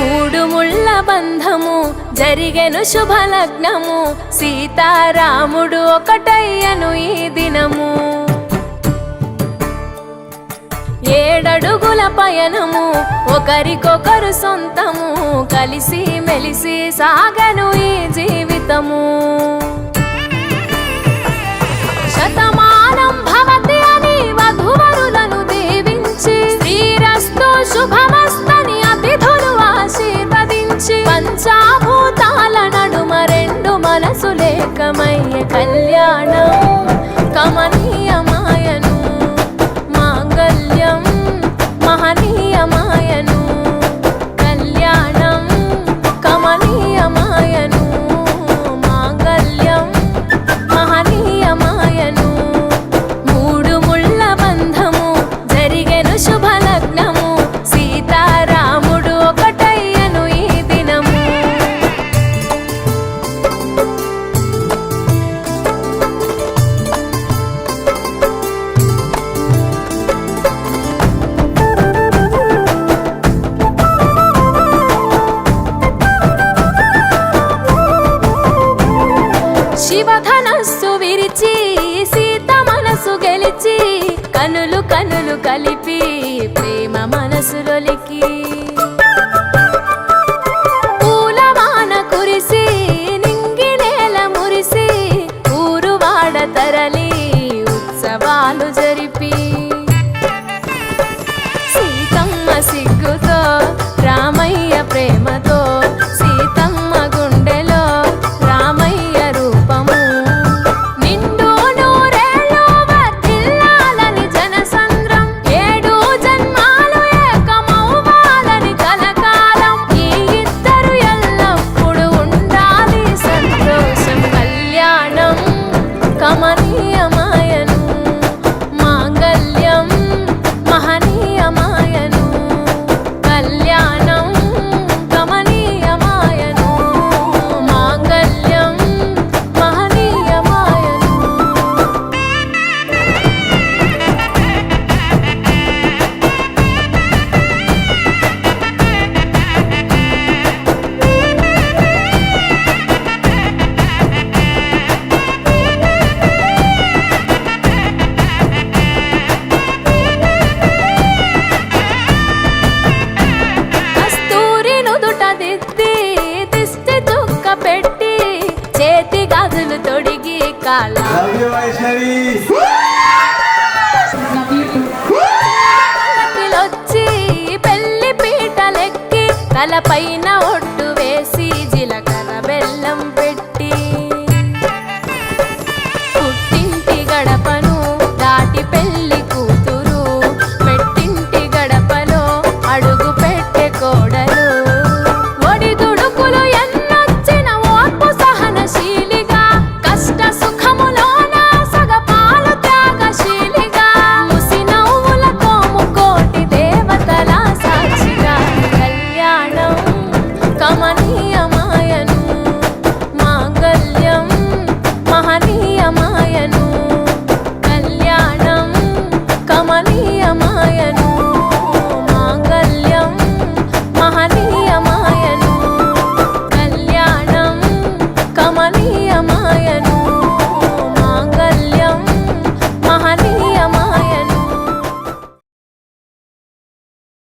మూడు ముళ్ళ బంధము జరిగెను శుభలగ్నము, సీతారాముడు ఒకటయ్యను ఈ దినము. 7 అడుగుల పయనము ఒకరికొకరు సొంతము, కలిసి మెలిసి సాగను ఈ జీవితము. శతమానం భవతి అని వధువరులను దీవించి, శ్రీరస్తు శుభమస్తని అతిథులు ఆశీర్వదించి, పంచాభూతాల నడుమ 2 మనసులేకమయ్య కళ్యాణం కమనీయమాయను, మాంగళ్యం మహనీయమాయను. కళ్యాణం కమనీయమాయను, మాంగళ్యం మహనీయమాయను. మూడు ముళ్ళ బంధము జరిగెను శుభలగ్నము, సీతారాముడు ఒకటయ్యను ఈ దినము. శివధనస్సు విరిచి సీత మనసు గెలిచి, కనులు కనులు కలిపి ప్రేమ మనసులొలికి, పూలవాన కురిసి నింగి నేల మురిసి, ఊరువాడ తరలి ఉత్సవాలు జరిపి, సీతమ్మ సిగ్గుతో రామయ్య ప్రేమతో, సీతమ్మ గుండెలో రామయ్య రూపము. నిండు నూరేళ్ళు వర్ధిల్లాలని జనసంద్రం, 7 జన్మాలు ఏకమవ్వాలని కలకాలం, ఈ ఇద్దరు ఎల్లప్పుడూ ఉండాలి సంతోషం. కళ్యాణం కమనీయమాయను, మాంగళ్యం మహనీయమాయను. కళ్యాణం కమనీయమాయను, మాంగళ్యం మహనీయమాయను. కస్తూరి నుదుట దిద్ది దిష్టి చుక్క పెట్టి, చేతి గాజులు తొడిగి కాళ్ళ వచ్చి, పెళ్లి పీటలెక్కి తలపైన ఒట్టు వేసి, జీలకర్ర బెల్లం పెట్టి, పుట్టింటి గడపను దాటి పెళ్లి కూతురు, పెట్టింటి గడపలో అడుగు పెట్టే కోడలు. ఒడిదుడుకులు ఎన్నొచ్చిన ఓర్పు సహనశీలిగా, కష్ట సుఖములోన సగపాలు త్యాగశీలిగా, ముసి నవ్వులతో ముకోటి దేవతల సాక్షిగా. కళ్యాణం కమనీయమాయను, మాంగళ్యం మహనీయమాయను. కళ్యాణం కమనీయమాయను, మాంగళ్యం మహనీయమాయను.